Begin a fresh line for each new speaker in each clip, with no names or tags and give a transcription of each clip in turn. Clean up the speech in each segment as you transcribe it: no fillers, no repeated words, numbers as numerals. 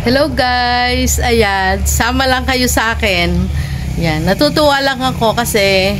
Hello guys, ayan, sama lang kayo sa akin. Yan, natutuwa lang ako kasi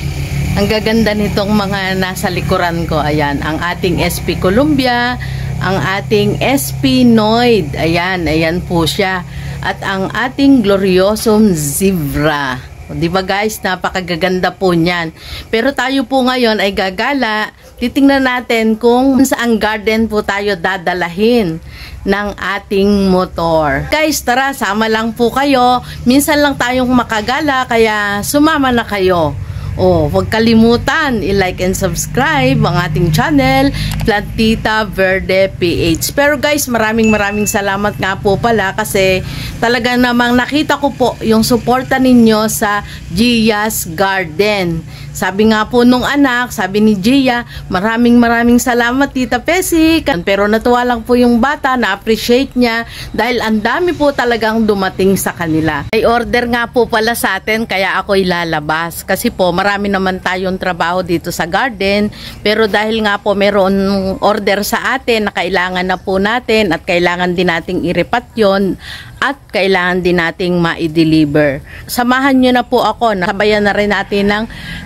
ang gaganda nitong mga nasa likuran ko. Ayan, ang ating SP Columbia, ang ating SP Noid. Ayan, ayan po siya. At ang ating Gloriosum Zebra. Di ba guys, napakagaganda po niyan. Pero tayo po ngayon ay gagala. Titingnan natin kung saang garden po tayo dadalahin ng ating motor. Guys, tara, sama lang po kayo. Minsan lang tayong makagala, kaya sumama na kayo. Oh, huwag kalimutan i-like and subscribe ang ating channel, Plantita Verde PH. Pero guys, maraming salamat nga po pala kasi talaga namang nakita ko po yung suporta ninyo sa Gia's Garden. Sabi nga po nung anak, sabi ni Gia, maraming salamat Tita Pesi. Pero natuwa lang po yung bata, na-appreciate niya dahil ang dami po talagang dumating sa kanila. May order nga po pala sa atin kaya ako'y lalabas. Kasi po marami naman tayong trabaho dito sa garden. Pero dahil nga po meron order sa atin na kailangan na po natin at kailangan din nating i-repat yun at kailangan din nating ma-deliver. Samahan nyo na po ako, nasabayan na rin natin ng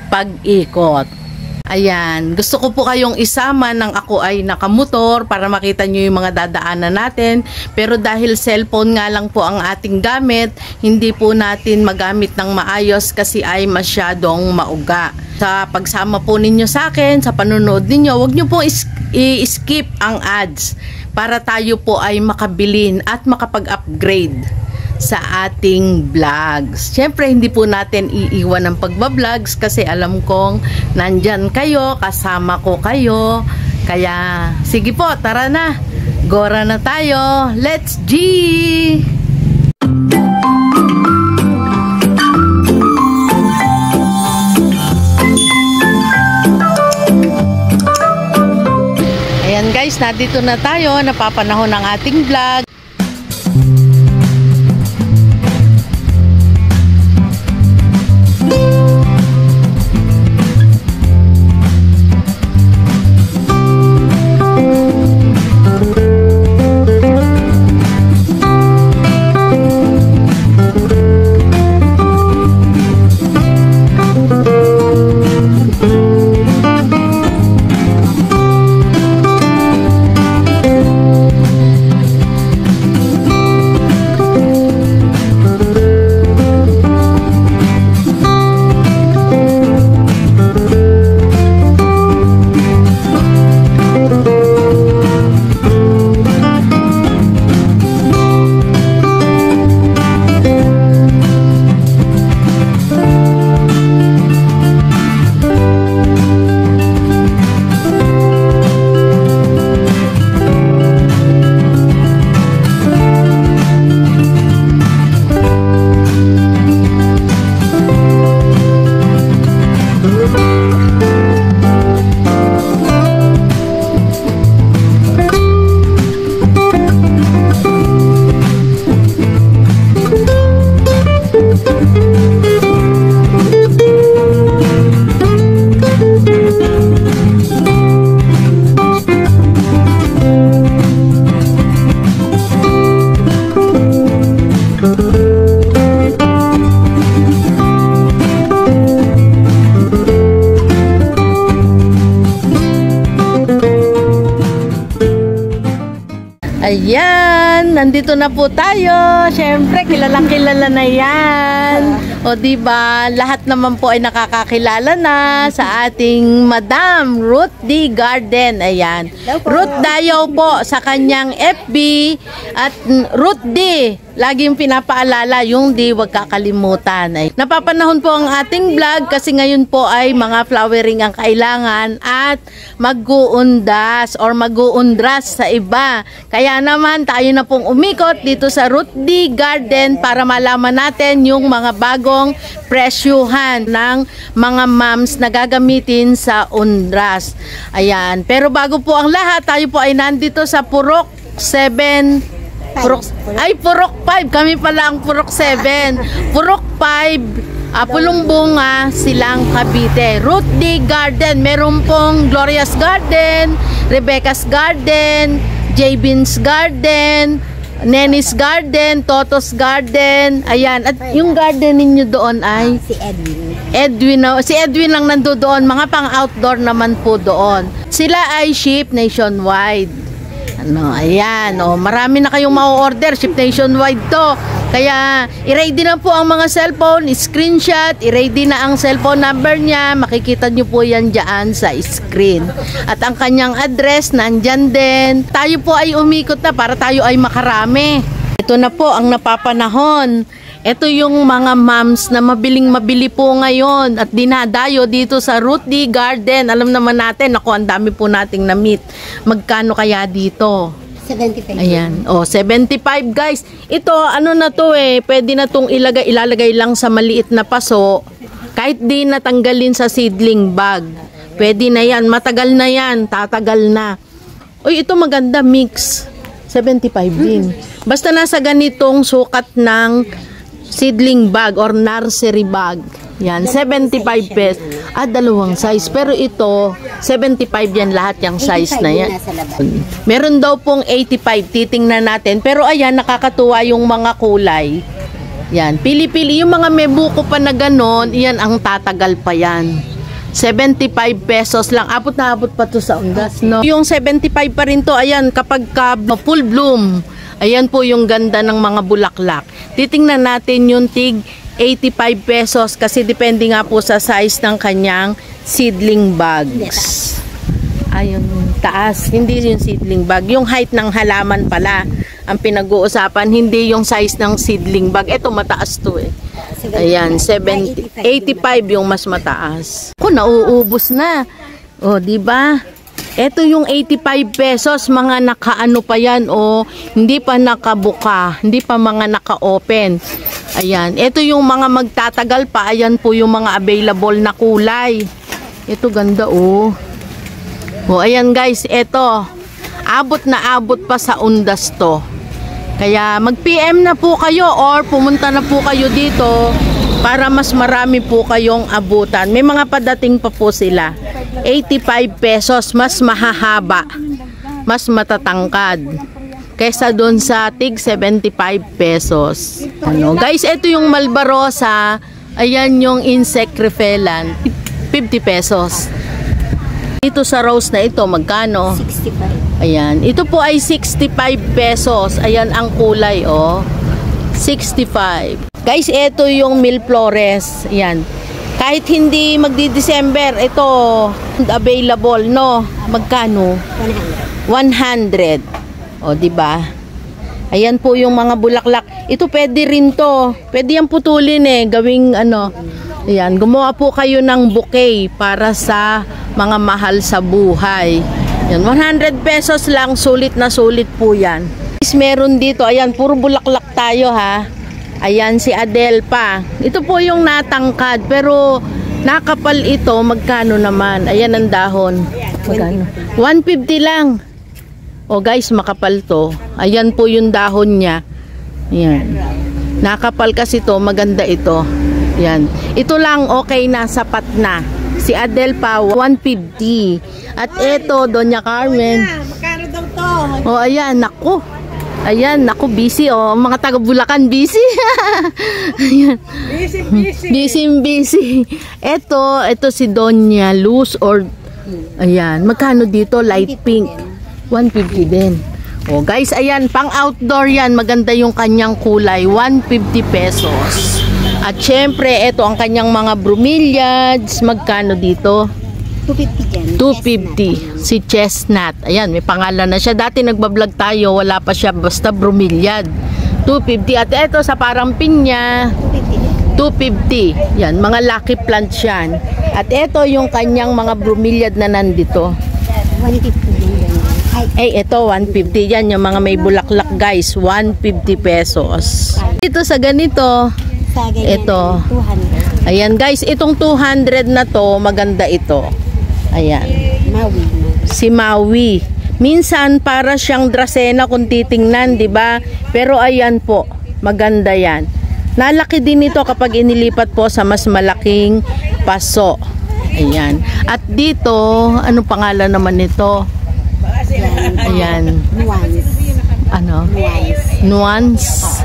pag-ikot. Ayan, gusto ko po kayong isama ng ako ay nakamotor para makita nyo yung mga dadaanan natin. Pero dahil cellphone nga lang po ang ating gamit, hindi po natin magamit ng maayos kasi ay masyadong mauga. Sa pagsama po ninyo sa akin, sa panonood ninyo, huwag nyo po i-skip ang ads para tayo po ay makabilin at makapag-upgrade sa ating vlogs. Siyempre, hindi po natin iiwan ng pagbabloggs kasi alam kong nandyan kayo, kasama ko kayo. Kaya, sige po, tara na. Gora na tayo. Let's G! Ayan guys, nandito na tayo. Napapanahon ng ating vlog. Ayan, nandito na po tayo. Siyempre, kilalang-kilala na yan. O diba, lahat naman po ay nakakakilala na sa ating Madam Ruth D. Garden. Ayan. Ruth Dayaw po sa kanyang FB at Ruth D. Laging pinapaalala yung di wag kakalimutan. Ay, napapanahon po ang ating vlog kasi ngayon po ay mga flowering ang kailangan at mag-uundas or mag-uundras sa iba. Kaya naman tayo na pong umikot dito sa Ruth D. Garden para malaman natin yung mga bagong presyuhan ng mga moms na gagamitin sa undras. Ayan. Pero bago po ang lahat, tayo po ay nandito sa Purok 7. Purok 5. Kami pala ang Purok 7. Purok 5, Pulong Bunga, Silang Cavite. Ruth D. Garden. Meron pong Gloria's Garden, Rebecca's Garden, J. Bean's Garden, Nenis Garden, Totos Garden. Ayan. At yung garden ninyo doon ay?
Si Edwin.
Si Edwin lang nandoon. Mga pang-outdoor naman po doon. Sila ay ship nationwide. Ayan. Marami na kayong ma-order. Ship nationwide to. Kaya, i-ready na po ang mga cellphone, screenshot, i-ready na ang cellphone number niya, makikita nyo po yan dyan sa screen. At ang kanyang address, nandyan din. Tayo po ay umikot na para tayo ay makarami. Ito na po ang napapanahon. Ito yung mga moms na mabiling-mabili po ngayon at dinadayo dito sa Ruth D. Garden. Alam naman natin, ako, ang dami po nating na-meet. Magkano kaya dito?
75.
Ayan. 75 guys. Ito, ano na to pwede na tong ilalagay lang sa maliit na paso. Kahit di natanggalin sa seedling bag. Pwede na yan. Matagal na yan. Tatagal na. Uy, ito maganda. Mix. 75 din. Basta nasa ganitong sukat ng seedling bag or nursery bag. Yan. 75 pesos. Dalawang size. Pero ito, 75 yan lahat yung size na yan. Meron daw pong 85. Titingnan natin. Pero ayan, nakakatuwa yung mga kulay. Yan. Pili-pili. Yung mga may buko pa na ganon, yan ang tatagal pa yan. 75 pesos lang. Abot na abot pa to sa undas, no? Yung 75 pa rin to, ayan, kapag full bloom. Ayan po yung ganda ng mga bulaklak. Titingnan natin yung tig 85 pesos kasi depende nga po sa size ng kanyang seedling bags. Ayun, taas. Hindi yung seedling bag. Yung height ng halaman pala ang pinag-uusapan. Hindi yung size ng seedling bag. Ito mataas to Ayan, 85 yung mas mataas. Nauubos na. Diba? Ito yung 85 pesos, mga nakaano pa yan hindi pa nakabuka, hindi pa mga naka-open. Ayan, ito yung mga magtatagal pa, ayan po yung mga available na kulay. Ito ganda ayan guys, ito. Abot na abot pa sa undas to. Kaya mag-PM na po kayo or pumunta na po kayo dito para mas marami po kayong abutan. May mga padating pa po sila. 85 pesos, mas mahahaba, mas matatangkad kaysa doon sa tig 75 pesos. Guys, ito yung Malvarosa. Ayan yung insect repellent, 50 pesos. Dito sa rose na ito, magkano?
65.
Ayan, ito po ay 65 pesos. Ayan ang kulay, 65. Guys, ito yung Milflores. Ayan. Kahit hindi magdi-December, ito available, no? Magkano? 100. Diba? Ayan po yung mga bulaklak. Ito pwede rin to. Pwede yung putulin gawing Ayan, gumawa po kayo ng bouquet para sa mga mahal sa buhay. Yan, 100 pesos lang, sulit na sulit po yan. Meron dito, ayan, puro bulaklak tayo Ayan, si Adele pa. Ito po yung natangkad, pero nakapal ito, magkano naman? Ayan ang dahon. Magkano? 150 lang. Guys, makapal to. Ayan po yung dahon niya. Ayan. Nakapal kasi to, maganda ito. Ayan. Ito lang, okay na, sapat na. Si Adele pa, 150. At ito, Doña Carmen.
Magkano daw to?
Ayan, naku. Ayan, naku, busy mga taga Bulacan, busy. Ayan. Busy. Ito si Doña Luz or ayan, magkano dito? Light pink. 150 din. Guys, ayan, pang outdoor yan. Maganda yung kanyang kulay. 150 pesos. At syempre, ito ang kanyang mga bromeliads. Magkano dito?
250 dyan.
250. Si Chestnut. Ayan, may pangalan na siya. Dati nagbablog tayo, wala pa siya, basta bromeliad. 250. At ito sa parang pinya, 250. Yan, mga lucky plants yan. At ito yung kanyang mga bromeliad na nandito.
150.
Ito 150. Yan yung mga may bulaklak guys. 150 pesos. Dito sa ganito, ito.
200.
Ayan guys, itong 200 na to, maganda ito. Ayan.
Maui.
Si Maui. Minsan para siyang Dracena kung titingnan, 'di ba? Pero ayan po, maganda 'yan. Nalaki din ito kapag inilipat po sa mas malaking paso. Ayan. At dito, ano pangalan naman nito? Ayan. Ano? Nuance.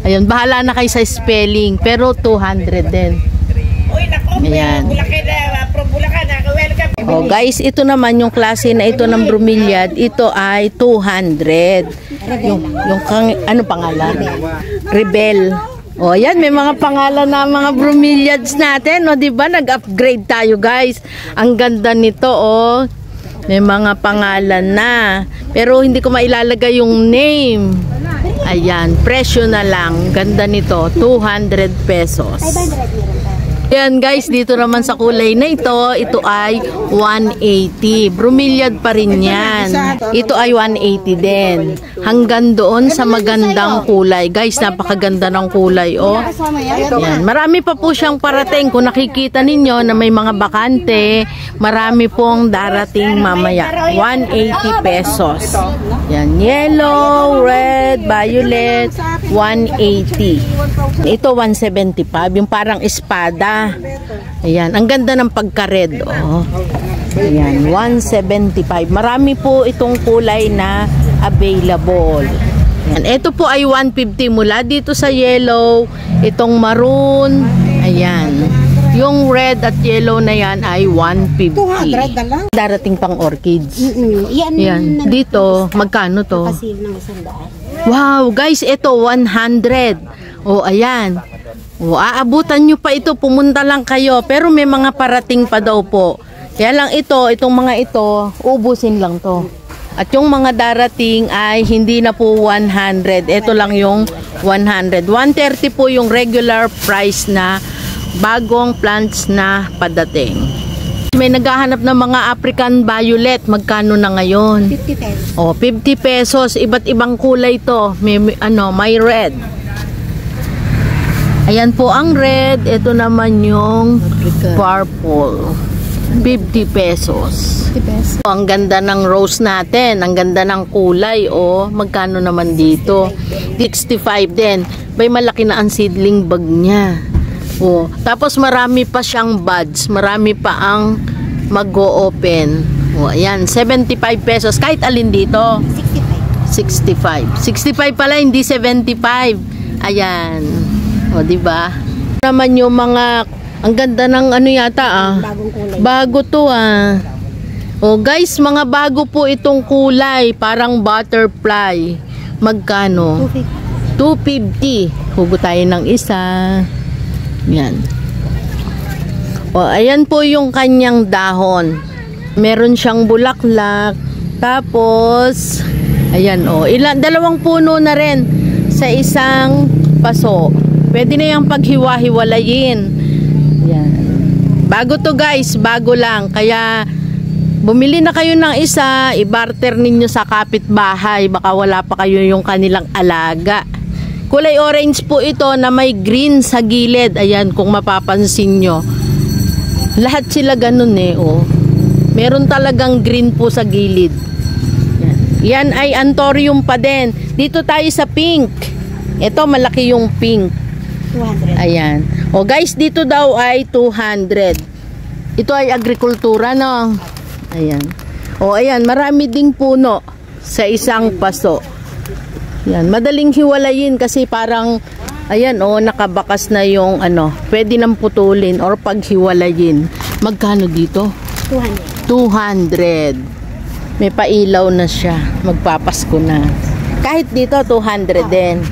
Ayun, bahala na kayo sa spelling. Pero 200 din. Ayan. Oh, guys, ito naman yung klase na ito ng bromeliad. Ito ay 200. Yung ano pangalan? Rebel. Oh, ayan, may mga pangalan na mga bromeliads natin. O, diba? Nag-upgrade tayo, guys. Ang ganda nito, oh. May mga pangalan na. Pero hindi ko mailalagay yung name. Ayan, presyo na lang. Ganda nito, 200 pesos.
500
Ayan guys, dito naman sa kulay na ito ay 180. Bromeliad pa rin yan. Ito ay 180 din. Hanggang doon sa magandang kulay. Guys, napakaganda ng kulay, oh. Ayan. Marami pa po siyang parating. Kung nakikita ninyo na may mga bakante, marami pong darating mamaya. 180 pesos. Yan, yellow, red, violet, 180. Ito 175, yung parang espada. Ayan, ang ganda ng pagka-red, oh. Ayan, 175. Marami po itong kulay na available. Ayan, ito po ay 150 mula dito sa yellow, itong maroon, ayan. Yung red at yellow na yan ay 150.
200 na lang.
Darating pang orchids.
Yan.
Yan. Dito, magkano to?
Kasi ng 100.
Wow, guys, ito 100. Oh, ayan. Oh, aabutan nyo pa ito, pumunta lang kayo. Pero may mga parating pa daw po. Kaya lang itong mga ito, ubusin lang to. At yung mga darating ay hindi na po 100. Ito lang yung 100. 130 po yung regular price na bagong plants na padating. May naghahanap ng mga African violet. Magkano na ngayon?
50 pesos.
Oh, 50 pesos. Iba't ibang kulay to. May red. Ayan po ang red. Ito naman yung purple. 50 pesos.
50 pesos.
Oh, ang ganda ng rose natin. Ang ganda ng kulay. Oh, magkano naman dito? 65 din. May malaki na ang seedling bag niya. Oh, tapos marami pa siyang buds. Marami pa ang mag-o-open. Oh, ayan, 75 pesos. Kahit alin dito? 65. 65 pala, hindi 75. Ayan. O, diba? Naman yung mga, ang ganda ng ano yata, ah.
Bagong kulay.
Bago to, ah. O, guys, mga bago po itong kulay. Parang butterfly. Magkano? 250. Hugo tayo ng isa. Yan. O, ayan po yung kanyang dahon. Meron siyang bulaklak. Tapos, ayan o. Dalawang puno na rin sa isang paso. Pwede na yung paghiwa-hiwalayin. Yan. Bago to guys. Bago lang. Kaya, bumili na kayo ng isa. I-barter ninyo sa kapitbahay. Baka wala pa kayo yung kanilang alaga. Kulay orange po ito na may green sa gilid. Ayan, kung mapapansin nyo. Lahat sila ganun eh, oh. Meron talagang green po sa gilid. Yan ay anthurium pa din. Dito tayo sa pink. Ito, malaki yung pink.
200.
Ayan. O guys, dito daw ay 200. Ito ay agrikultura, no? Ayan. O ayan, marami ding puno sa isang paso. Yan, madaling hiwalayin kasi parang, ayan, oh, nakabakas na yung, ano, pwede nang putulin or paghiwalayin. Magkano dito?
200.
200. May pailaw na siya. Magpapasko na. Kahit dito, 200 din.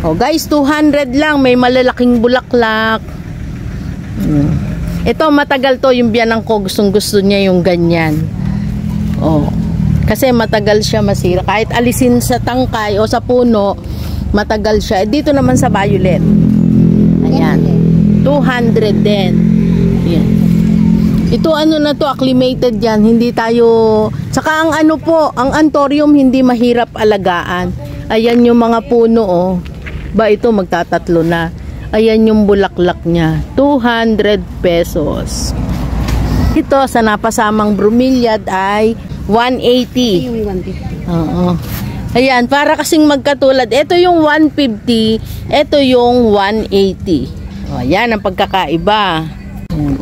Oh, guys, 200 lang. May malalaking bulaklak. Ito, matagal to. Yung biyanang ko, gustong-gusto niya yung ganyan. Oh. Kasi matagal siya masira. Kahit alisin sa tangkay o sa puno, matagal siya. Dito naman sa violet. Ayan. 200 din. Ayan. Ito ano na to, acclimated yan. Hindi tayo... Saka ang ano po, ang anthurium hindi mahirap alagaan. Ayan yung mga puno, oh. Ba ito magtatatlo na. Ayan yung bulaklak niya. 200 pesos. Ito sa napasamang bromeliad ay 180.
Yung 150.
Oo. Ayan, para kasing magkatulad. Ito yung 150, ito yung 180. O, ayan ang pagkakaiba.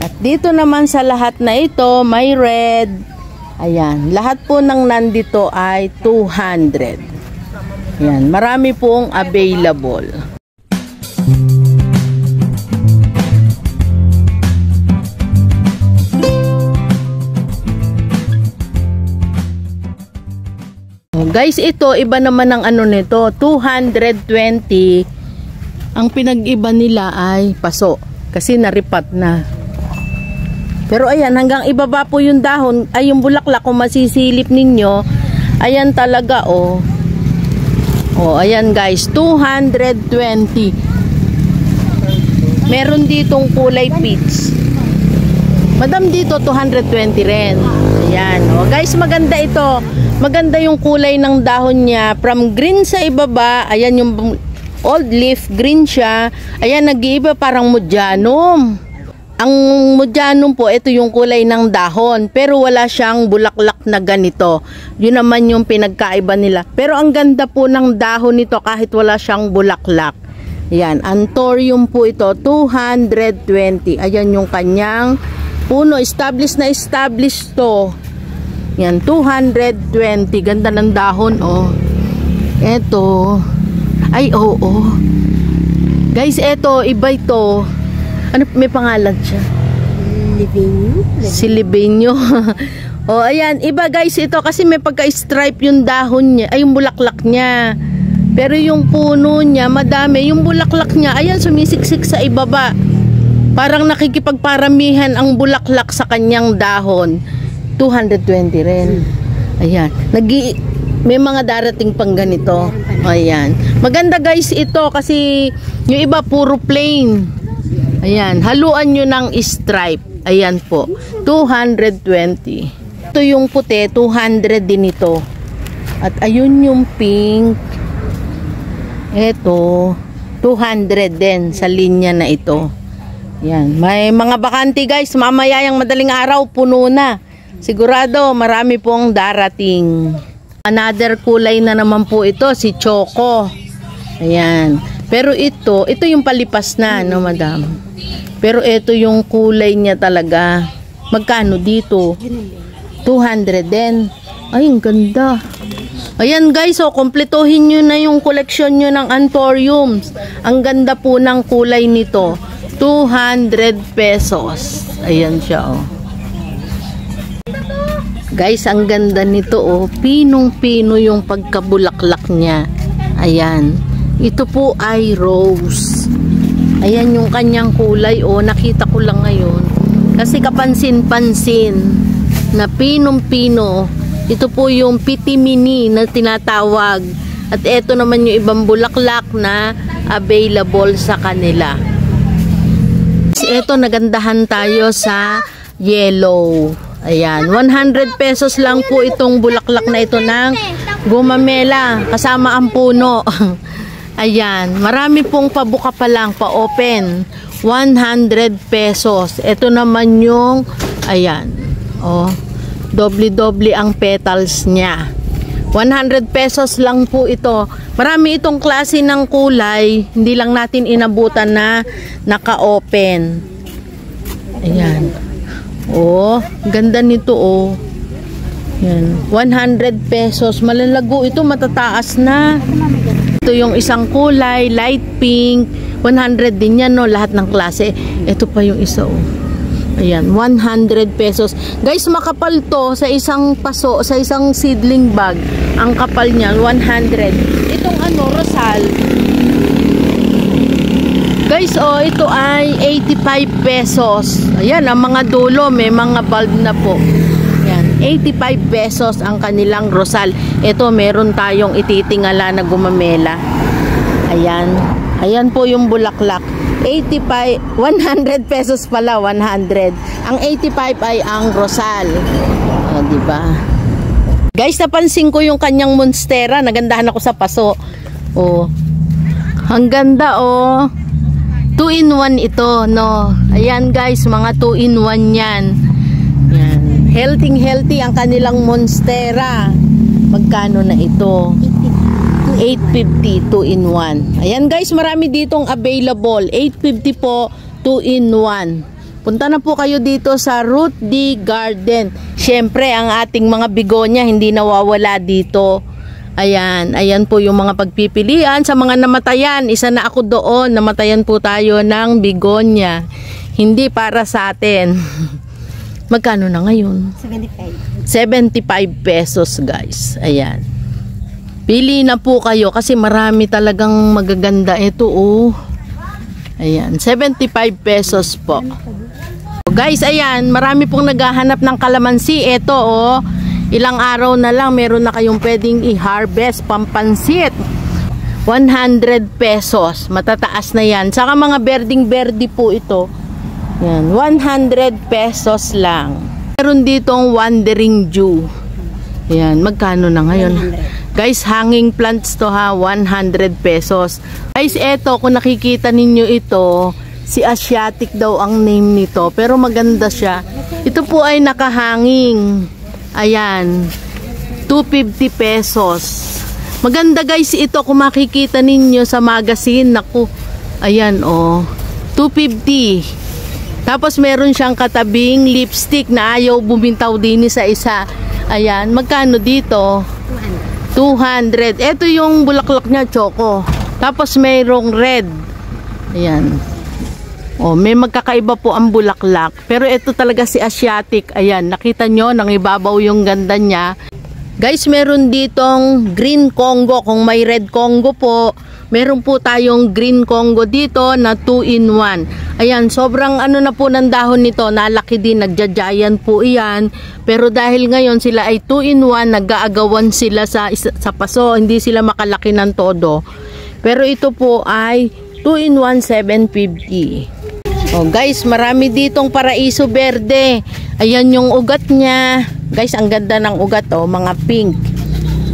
At dito naman sa lahat na ito, may red. Ayan, lahat po ng nandito ay 200. Yan, marami pong available. Guys, ito iba naman ang ano nito, 220. Ang pinag-iba nila ay paso kasi naripat na. Pero ayan, hanggang ibaba po yung dahon, ay yung bulaklak kung masisilip ninyo, ayan talaga oh. Oh, ayan guys, 220. Meron ditong kulay peach. Madam, dito 220 rin. Ayan, oh guys, maganda ito. Maganda yung kulay ng dahon niya. From green sa ibaba, ayan yung old leaf, green siya. Ayan, nag-iiba parang mudyanum. Ang mudyanum po, ito yung kulay ng dahon. Pero wala siyang bulaklak na ganito. Yun naman yung pinagkaiba nila. Pero ang ganda po ng dahon nito kahit wala siyang bulaklak. Ayan, Anthurium po ito, 220. Ayan yung kanyang puno. Established na established to. Yan, 220. Ganda ng dahon, oh. Eto. Ay, oo. Guys, eto, iba ito. Ano, may pangalan siya?
Libenyo.
Si Libenyo. Oh, ayan. Iba guys ito kasi may pagka-stripe yung dahon niya. Ay, yung bulaklak niya. Pero yung puno niya, madami. Yung bulaklak niya, ayan, sumisiksik sa ibaba. Parang nakikipagparamihan ang bulaklak sa kanyang dahon. 220 rin. Ayan. May mga darating pang ganito. Ayan. Maganda guys ito kasi yung iba puro plain. Ayan. Haluan nyo ng stripe. Ayan po. 220. Ito yung puti. 200 din ito. At ayun yung pink. Ito. 200 din sa linya na ito. Ayan. May mga bakante guys. Mamaya yung madaling araw puno na. Sigurado marami pong darating. Another kulay na naman po ito, si Choco. Ayan. Pero ito yung palipas na, no, madam? Pero ito yung kulay niya talaga. Magkano dito? 200 din. Ay, ang ganda. Ayan guys, so kompletuhin nyo na yung koleksyon nyo ng Anthuriums. Ang ganda po ng kulay nito. 200 pesos. Ayan siya, oh. Guys, ang ganda nito, oh. Pinong-pino yung pagkabulaklak niya. Ayan. Ito po ay rose. Ayan yung kanyang kulay, oh. Nakita ko lang ngayon. Kasi kapansin-pansin na pinong-pino. Ito po yung pitimini na tinatawag. At ito naman yung ibang bulaklak na available sa kanila. Ito, nagandahan tayo sa yellow. Ayan, 100 pesos lang po itong bulaklak na ito ng gumamela, kasama ang puno. Ayan, marami pong pabuka pa lang, pa-open. 100 pesos. Ito naman yung, ayan, oh, doble-doble ang petals niya. 100 pesos lang po ito. Marami itong klase ng kulay, hindi lang natin inabutan na naka-open. Ayan. Oh, ganda nito, oh. Yan, 100 pesos. Malalago ito, matataas na. Ito yung isang kulay, light pink. 100 din yan, no, lahat ng klase. Ito pa yung isa, oh. Ayan, 100 pesos. Guys, makapal to sa isang paso, sa isang seedling bag. Ang kapal niya, 100. Itong ano, rosal. Guys, oh, ito ay 85 pesos. Ayan, ang mga dulo, may mga bulb na po. Ayan, 85 pesos ang kanilang rosal. Ito, meron tayong ititingala na gumamela. Ayan. Ayan po yung bulaklak. 85, 100 pesos pala, 100. Ang 85 ay ang rosal. O, diba? Guys, napansin ko yung kanyang monstera. Nagandahan ako sa paso. Oh. Ang ganda, oh. 2-in-1 ito, no? Ayan guys, mga 2-in-1 yan. Yan. Healthy ang kanilang monstera. Magkano na ito? 850, 2-in-1. Ayan guys, marami ditong available. 850 po, 2-in-1. Punta na po kayo dito sa Ruth D. Garden. Siyempre, ang ating mga bigonya hindi nawawala dito. Ayan, ayan po yung mga pagpipilian. Sa mga namatayan, isa na ako doon. Namatayan po tayo ng bigonya. Hindi para sa atin. Magkano na ngayon? 75 pesos guys. Ayan. Pili na po kayo kasi marami talagang magaganda. Ito oh. Ayan, 75 pesos po. Guys, ayan, marami pong naghahanap ng kalamansi. Ito oh. Ilang araw na lang meron na kayong pwedeng i-harvest pampansit. 100 pesos. Matataas na yan. Saka mga berding-berdi po ito. Yan, 100 pesos lang. Meron ditong Wandering Dew. Yan, magkano na ngayon? 100. Guys, hanging plants to ha, 100 pesos. Guys, eto, kung nakikita ninyo ito, si Asiatic daw ang name nito. Pero maganda siya. Ito po ay nakahanging. Ayan, 250 pesos. Maganda guys ito kung makikita ninyo sa magazine. Naku, ayan oh, 250. Tapos meron siyang katabing lipstick na ayaw bumintaw din sa isa. Ayan, magkano dito? 200. Ito yung bulaklak niya, choco. Tapos mayroong red. Ayan. Oh, may magkakaiba po ang bulaklak. Pero ito talaga si Asiatic. Ayan, nakita nyo, nangibabaw yung ganda niya. Guys, meron ditong green Congo. Kung may red Congo po, meron po tayong green Congo dito na 2-in-1. Ayan, sobrang ano na po ng dahon nito. Nalaki din, nagja-giant po iyan. Pero dahil ngayon sila ay 2-in-1, nag-aagawan sila sa paso. Hindi sila makalaki ng todo. Pero ito po ay 2-in-1, 750. Oh guys, marami ditong paraiso berde. Ayan yung ugat niya. Guys, ang ganda ng ugat oh, mga pink.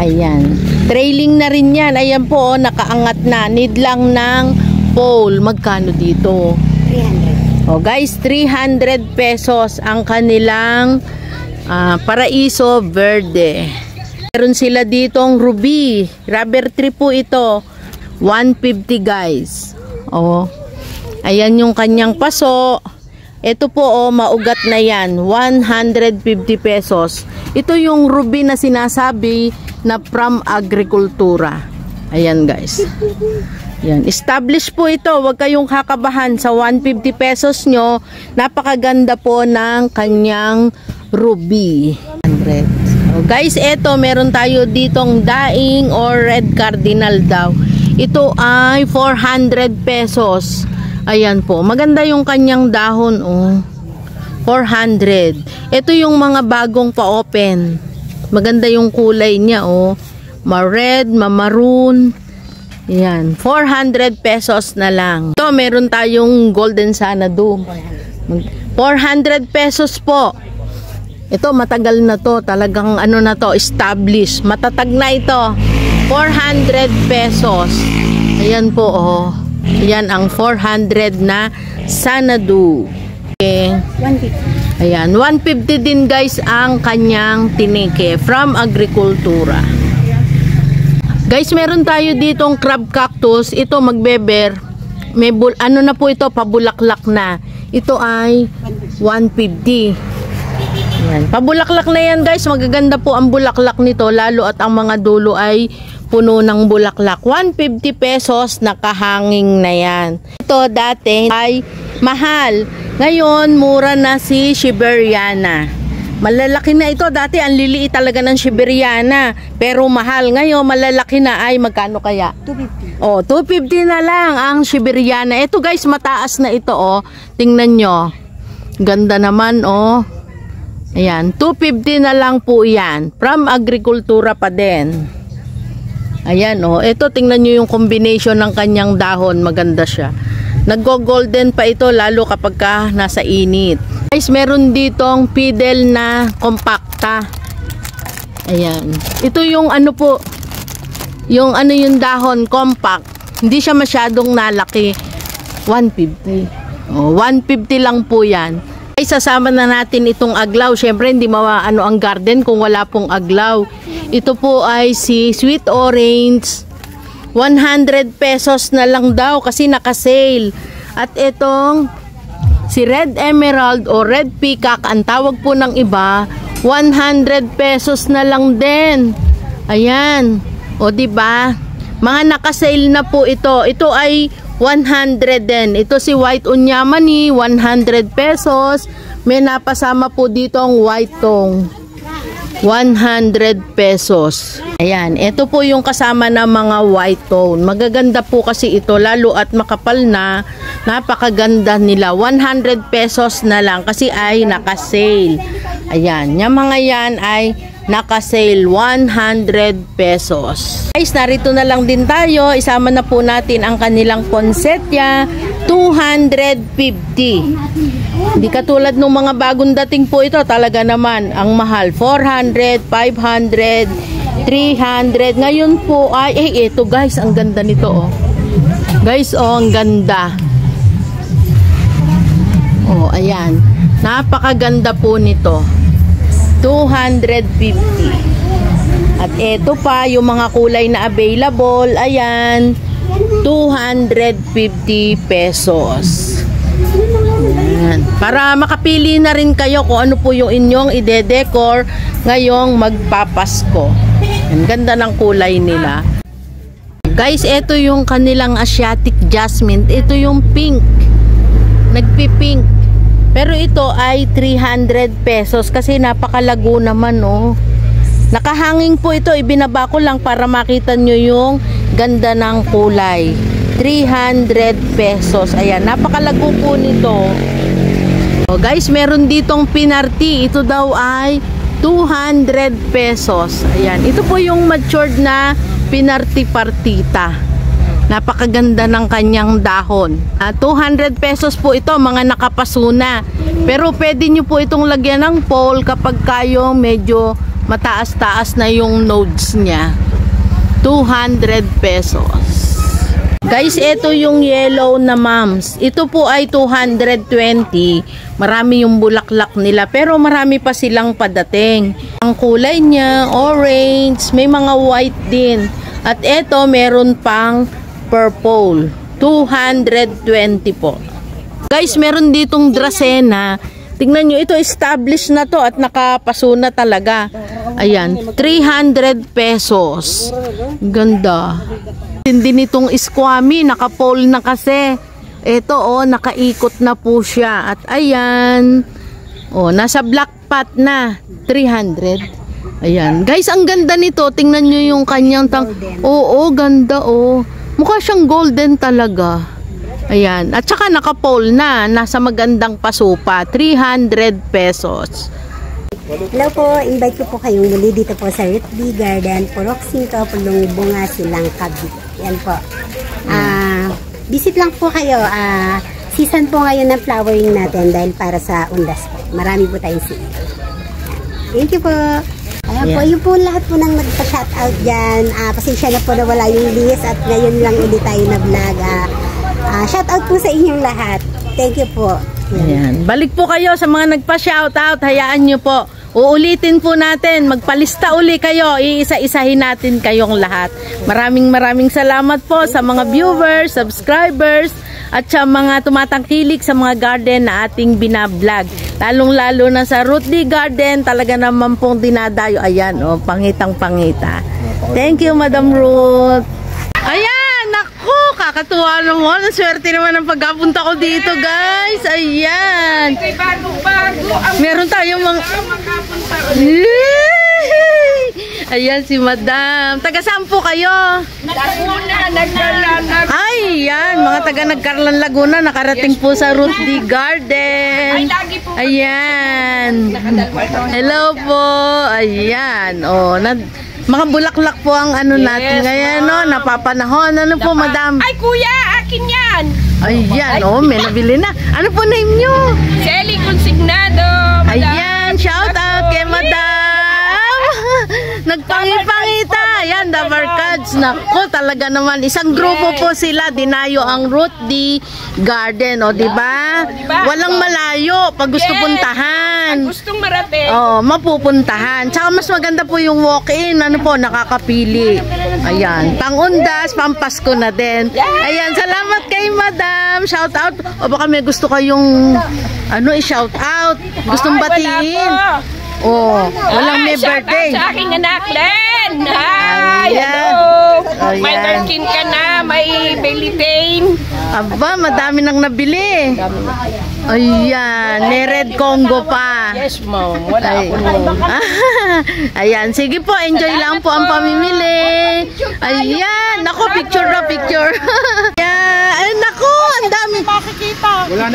Ayan. Trailing na rin yan. Ayan po oh, nakaangat na. Need lang ng pole. Magkano dito? 300. Oh guys, 300 pesos ang kanilang paraiso verde. Meron sila ditong ruby. Rubber tree po ito. 150 guys. Oh. Ayan yung kanyang paso. Ito po oh, maugat na yan. 150 pesos. Ito yung ruby na sinasabi na from agrikultura. Ayan guys. Ayan. Established po ito. Huwag kayong kakabahan sa 150 pesos nyo. Napakaganda po ng kanyang ruby. 100. Oh, guys, ito meron tayo ditong daing or red cardinal daw. Ito ay 400 pesos. Ayan po. Maganda yung kanyang dahon. Oh. 400. Ito yung mga bagong pa-open. Maganda yung kulay niya. Oh. Ma-red, ma-maroon. Ayan. 400 pesos na lang. Ito, meron tayong golden sanadu. 400 pesos po. Ito, matagal na to. Talagang ano na to, established. Matatag na ito. 400 pesos. Ayan po, oh. Ayan ang 400 na sanadu. Okay. 150. Ayan, 150 din guys ang kanyang tinike from agrikultura. Guys, meron tayo ditong crab cactus. Ito magbeber. May ano na po ito, pabulaklak na. Ito ay 150. Ayan, pabulaklak na yan guys. Magaganda po ang bulaklak nito, lalo at ang mga dulo ay puno ng bulaklak. 150 pesos, nakahanging na yan. Ito dati ay mahal. Ngayon, mura na si Siberiana. Malalaki na ito. Dati, ang liliit talaga ng Siberiana. Pero mahal. Ngayon, malalaki na. Ay, magkano kaya? 250. Oh, 250 na lang ang Siberiana. Ito guys, mataas na ito. Oh. Tingnan nyo. Ganda naman, oh. Ayan, 250 na lang po yan. From agrikultura pa din. Ayan, oh. Ito, tingnan nyo yung combination ng kanyang dahon. Maganda siya. Nag-golden pa ito, lalo kapag ka nasa init. Guys, meron ditong fiddle na compacta. Ayan. Ito yung ano po, yung ano yung dahon, compact. Hindi siya masyadong nalaki. 150. Oh, 150 lang po yan. Ay, sasama na natin itong aglaw. Siyempre, hindi maano ang garden kung wala pong aglaw. Ito po ay si sweet orange. 100 pesos na lang daw kasi naka-sale. At itong si red emerald o red peacock, ang tawag po ng iba, 100 pesos na lang din. Ayan. O, diba? Mga naka-sale na po ito. Ito ay 100 din. Ito si White Unyamani, 100 pesos. May napasama po dito ang white tong 100 pesos. Ayan, ito po yung kasama ng mga white tone. Magaganda po kasi ito, lalo at makapal na. Napakaganda nila. 100 pesos na lang kasi ay naka-sale. Ayan, yung mga yan ay naka-sale 100 pesos. Guys, narito na lang din tayo. Isama na po natin ang kanilang poinsettia, 250. Hindi katulad ng mga bagong dating po ito, talaga naman ang mahal, 400, 500, 300. Ngayon po ay ito guys, ang ganda nito oh. Guys, oh, ang ganda. Oh, ayan. Napakaganda po nito. 250. At ito pa yung mga kulay na available, ayan, 250 pesos. Ayan. Para makapili na rin kayo kung ano po yung inyong ide-decor ngayong magpapasko. Ang ganda ng kulay nila. Guys, ito yung kanilang Asiatic Jasmine. Ito yung pink. Nagpi-pink. Pero ito ay 300 pesos kasi napakalago naman oh. Nakahanging po ito, ibinaba ko lang para makita nyo yung ganda ng kulay. 300 pesos. Ayan, napakalago po nito. So guys, meron ditong pinarti. Ito daw ay 200 pesos. Ayan, ito po yung matured na pinarti partita. Napakaganda ng kanyang dahon. 200 pesos po ito, mga nakapasuna. Pero pwede nyo po itong lagyan ng pole kapag kayo medyo mataas-taas na yung nodes niya. 200 pesos. Guys, ito yung yellow na moms. Ito po ay 220. Marami yung bulaklak nila, pero marami pa silang padating. Ang kulay niya, orange, may mga white din. At ito, meron pang purple. 220 po. Guys, meron ditong Dracena. Tingnan nyo, ito established na to at nakapasuna talaga. Ayan, 300 pesos. Ganda. Hindi nitong iskwami, nakapole na kasi. Ito oh, nakaikot na po siya. At ayan, oh, nasa black pot na. 300. Ayan. Guys, ang ganda nito. Tingnan nyo yung kanyang Oo, ganda oh. Mukha siyang golden talaga. Ayan. At saka nakapole na. Nasa magandang pasupa. 300 pesos.
Hello po. Invite ko po kayong muli dito po sa Ruthby Garden. Purok 5, Pulong Bunga, Silang Cavite. Yan po. Visit lang po kayo. Season po ngayon ng flowering natin dahil para sa undas po. Marami po tayong season. Thank you po. Ayan po, yun po lahat po nang nagpa-shoutout dyan. Pasensya na po na wala yung list at ngayon lang ulit tayo na vlog. Shoutout po sa inyong lahat. Thank you po.
Ayan. Balik po kayo sa mga nagpa-shoutout. Hayaan nyo po. Uulitin po natin. Magpalista uli kayo. Iisa-isahin natin kayong lahat. Maraming salamat po sa mga viewers, subscribers, at sa mga tumatangkilik sa mga garden na ating binablog. Lalong-lalo na sa Ruthby Garden, talaga naman pong dinadayo. Ayan, oh, pangitang-pangita. Thank you, Madam Ruth. Ayan, naku, kakatuwa naman. Swerte naman ang pagkapunta ko dito, guys. Ayan. Meron tayong mga... Ayan si Madam. Taga saan po kayo?
Laguna, Nagkarlan.
Ay, yan. Mga taga Nagkarlan, Laguna. Nakarating po sa Ruthby Garden. Ayan. Hello po. Ayan. Oh, mga bulaklak po ang ano natin ngayon, no? Napapanahon. Ano po, Madam?
Ay, kuya, akin yan.
Ayan, oh, may nabili na. Ano po name nyo?
Selly Consignado.
Ayan, shout out kay Madam. Nagpangipangita. Ayan, the Barkads. Naku, talaga naman. Isang grupo po sila. Dinayo ang Ruthby Garden. O, diba? Walang malayo pag gusto puntahan.
Gustong marating.
Oo, mapupuntahan. Tsaka mas maganda po yung walk-in. Ano po, nakakapili. Ayan, pang-undas, pampasko na din. Ayan, salamat kay Madam. Shout out. O baka may gusto kayong i-shout out. Gustong batiin. Oh, walang may birthday.
Sa aking anak, Len. Ayan, hi!
Ayan.
Hello!
Ayan.
May Birkin ka na, may Belitane.
Aba, madami nang nabili. Ayan, may Red Congo pa.
Yes, ma'am. Wala
Ay.
ako noon.
Ayan, sige po, enjoy lang po ang pamimili. Ayan, naku, picture na picture. Ayan, ay naku, ang dami.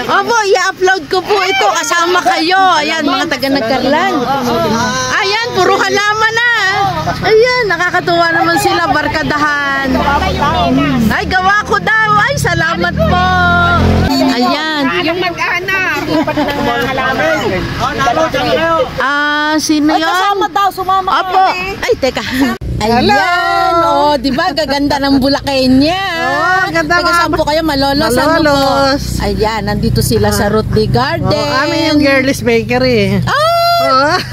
Opo, i-upload ko po ito, kasama kayo. Ayan, mga taga Nagkarlan. Ayan, puro halaman na. Ayan, nakakatuwa naman sila, barkadahan. Ay, gawa ko daw. Ay, salamat po. Ayan.
Yung mag-anak.
Sino yun? Kasama daw, sumama. Opo. Ay, teka. Ayan, oh, di ba gaganda ng Bulacay niya.
Oh, ganda.
Taga saan po kayo? Malolos. Ano po?
Malolos.
Ayan, nandito sila sa Ruthly Garden.
Amin yung Girlies Bakery.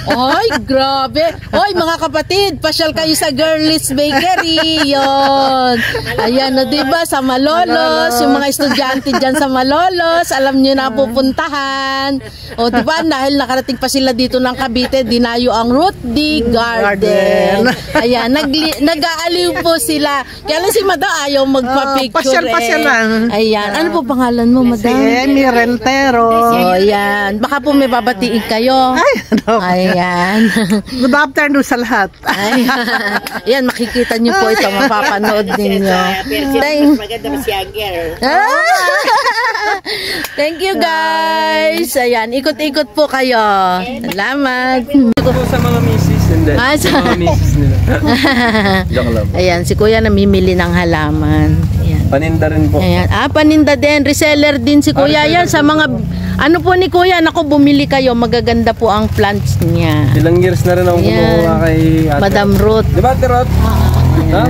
Ay, grabe. Oy, mga kapatid, pasyal kayo sa Girlies Bakery. Yon. Ayan, no, diba, sa Malolos, yung mga estudyante dyan sa Malolos, alam nyo na pupuntahan. O, diba, dahil nakarating pa sila dito ng Cavite, dinayo ang Ruthly Garden. Ayan, nag-aaliw po sila. Kaya lang si Madam ayaw magpa-picture.
Pasyal-pasyal lang.
Ayan, ano po pangalan mo, Madam?
Emi Rentero.
Oh, ayan. Baka po may babatiin kayo. Ayan.
Good afternoon sa lahat.
Ayan, makikita niyo po ito, mapapanood ninyo. Thank you guys. Ayan, ikot-ikot po kayo. Salamat.
Sa mga misis, hindi. Sa mga misis nila. Joke lang.
Ayan, si Kuya namimili ng halaman. Ayan.
Paninda rin po.
Ayan. Paninda din. Reseller din si Kuya. Yan, sa mga... Ano po ni Kuya? Naku, bumili kayo. Magaganda po ang plants niya.
Ilang years na rin ako kumuha kay Ate
Madam Ruth.
Di ba, Ate Ruth? Ha?